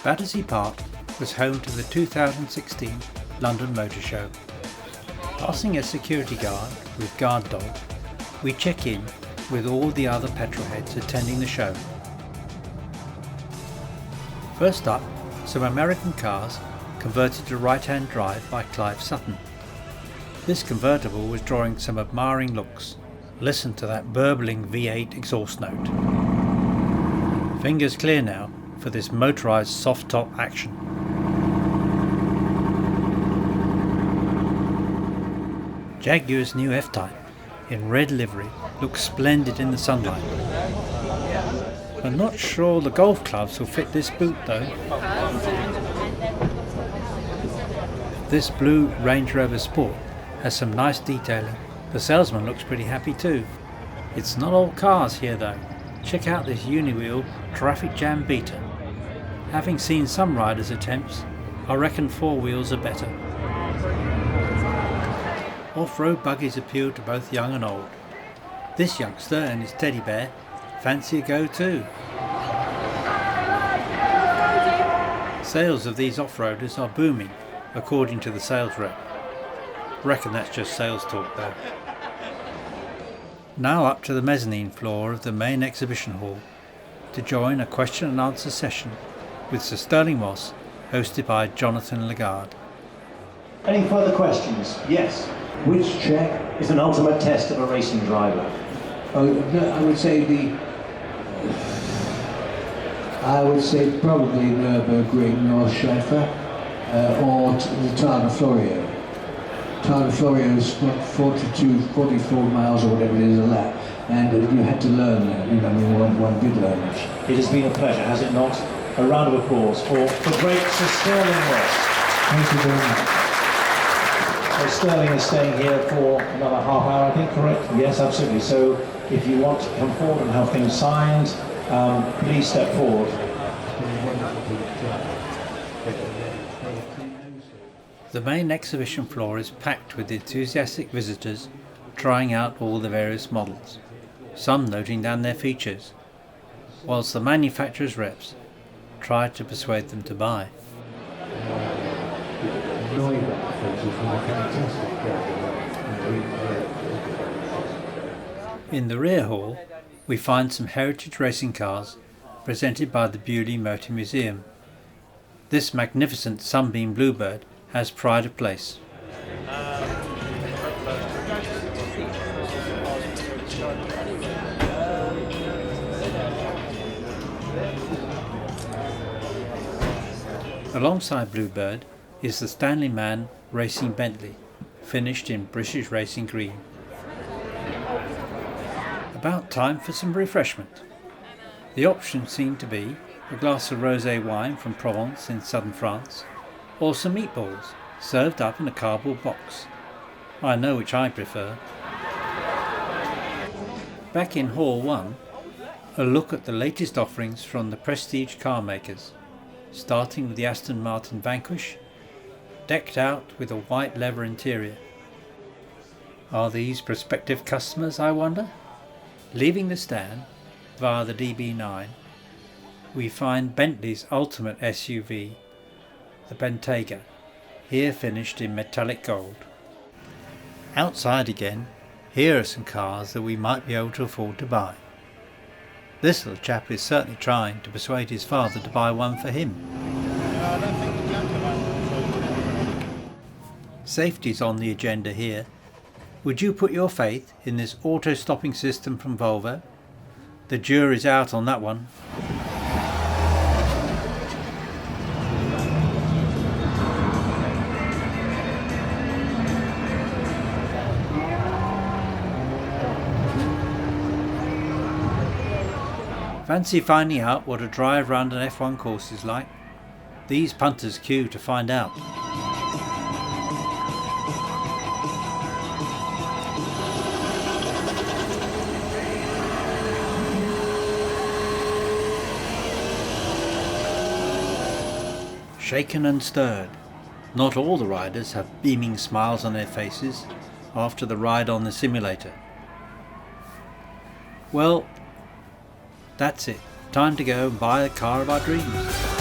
Battersea Park was home to the 2016 London Motor Show. Passing a security guard with guard dog, we check in with all the other petrolheads attending the show. First up, some American cars converted to right-hand drive by Clive Sutton. This convertible was drawing some admiring looks. Listen to that burbling V8 exhaust note. Fingers clear now for this motorised soft-top action. Jaguar's new F-Type in red livery looks splendid in the sunlight. I'm not sure the golf clubs will fit this boot though. This blue Range Rover Sport has some nice detailing. The salesman looks pretty happy too. It's not all cars here though. Check out this Uniwheel traffic jam beater. Having seen some riders' attempts, I reckon four wheels are better. Off-road buggies appeal to both young and old. This youngster and his teddy bear fancy a go too. Sales of these off-roaders are booming, according to the sales rep. Reckon that's just sales talk though. Now up to the mezzanine floor of the main exhibition hall to join a question and answer session with Sir Stirling Moss, hosted by Jonathan Lagarde. Any further questions? Yes. Which track It's an ultimate test of a racing driver. I would say probably Nürburgring or Schäfer or the Targa Florio. Targa Florio is 44 miles or whatever it is a lap, and you had to learn that. One did learn it. It has been a pleasure, has it not? A round of applause for the great Sir Stirling Moss. Thank you very much. So Stirling is staying here for another half hour, I think, correct? Yes, absolutely. So if you want to come forward and have things signed, please step forward. The main exhibition floor is packed with enthusiastic visitors trying out all the various models, some noting down their features, whilst the manufacturer's reps try to persuade them to buy. In the rear hall, we find some heritage racing cars presented by the Bewley Motor Museum. This magnificent Sunbeam Bluebird has pride of place. Alongside Bluebird is the Stanley Man Racing Bentley, finished in British Racing Green. About time for some refreshment. The options seem to be a glass of rosé wine from Provence in southern France, or some meatballs served up in a cardboard box. I know which I prefer. Back in Hall 1, a look at the latest offerings from the prestige car makers, starting with the Aston Martin Vanquish, decked out with a white leather interior. Are these prospective customers, I wonder? Leaving the stand via the DB9, we find Bentley's ultimate SUV, the Bentayga, here finished in metallic gold. Outside again, here are some cars that we might be able to afford to buy. This little chap is certainly trying to persuade his father to buy one for him. Safety's on the agenda here. Would you put your faith in this auto-stopping system from Volvo? The jury's out on that one. Fancy finding out what a drive round an F1 course is like? These punters queue to find out. Shaken and stirred. Not all the riders have beaming smiles on their faces after the ride on the simulator. Well, that's it. Time to go and buy the car of our dreams.